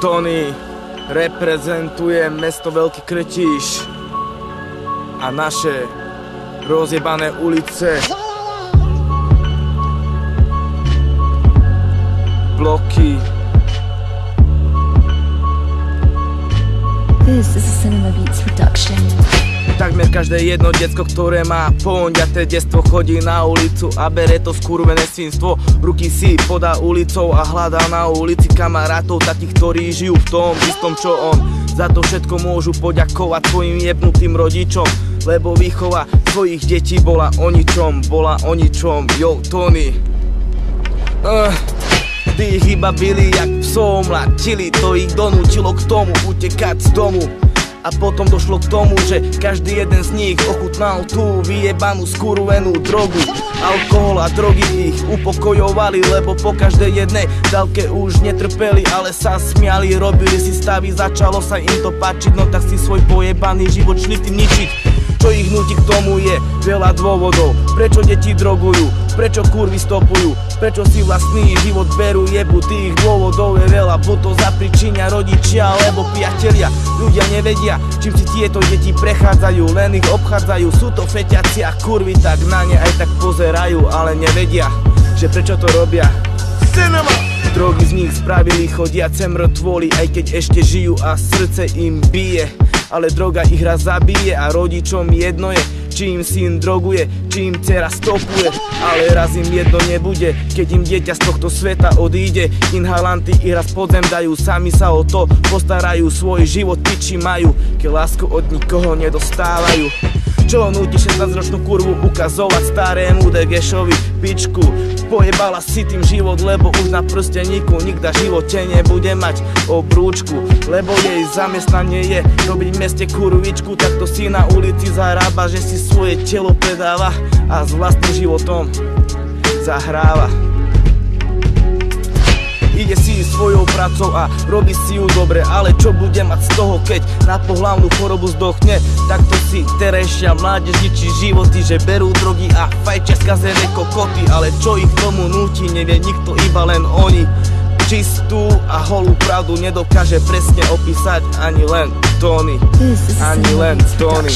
Tony reprezentuje mesto Veľký Krtíš a naše rozjebané ulice, bloky. This is a Cinema Beats production. Takmer každé jedno decko, ktoré má poňaté detstvo, chodí na ulicu a bere to skurvené svinstvo. Ruky si podá ulicou a hľadá na ulici kamarátov, takých, ktorí žijú v tom istom, čo on. Za to všetko môžu poďakovať svojim jebnutým rodičom, lebo výchova svojich detí bola o ničom, yo, Tony. Kdy ich iba byli jak psov mladili, to ich donútilo k tomu utekať z domu. A potom došlo k tomu, že každý jeden z nich ochutnal tú vyjebanú skurvenú drogu. Alkohol a drogy ich upokojovali, lebo po každej jednej dávke už netrpeli, ale sa smiali, robili si stavy, začalo sa im to páčiť, no tak si svoj pojebaný život šli tým ničiť. Čo ich nutí k tomu je veľa dôvodov, prečo deti drogujú, prečo kurvy stopujú, prečo si vlastný život berú, jebu, tých dôvodov je veľa, buď to zapričinia rodičia alebo priatelia. Ľudia nevedia, čím si tieto deti prechádzajú, len ich obchádzajú, sú to feťaci a kurvy tak na ne aj tak pozerajú, ale nevedia, že prečo to robia. Cinema! Drogy z nich spravili chodiace mŕtvoly, aj keď ešte žijú a srdce im bije. Ale droga ich raz zabije a rodičom jedno je, či im syn droguje, či im dcera stopuje. Ale raz im jedno nebude, keď im dieťa z tohto sveta odíde. Inhalanty ich raz pod zem dajú, sami sa o to postarajú, svoj život piči majú, keď lásku od nikoho nedostávajú. Čo núti 16-ročnú kurvu ukazovať starému degešovi pičku? Pojebala si tým život, lebo už na prsteníku nikda v živote nebude mať obrúčku. Lebo jej zamestnanie je robiť v meste kurvičku, takto si na ulici zarába, že si svoje telo predáva a s vlastným životom zahráva. Ide si svojou pracou a robí si ju dobre, ale čo bude mať z toho, keď na pohlavnú chorobu zdochne? Takto si terejšia mládež ničí životy, že berú drogy a fajčia skazené kokoty. Ale čo ich tomu núti, nevie nikto, iba len oni. Čistú a holú pravdu nedokáže presne opísať ani len Tony, ani len Tony.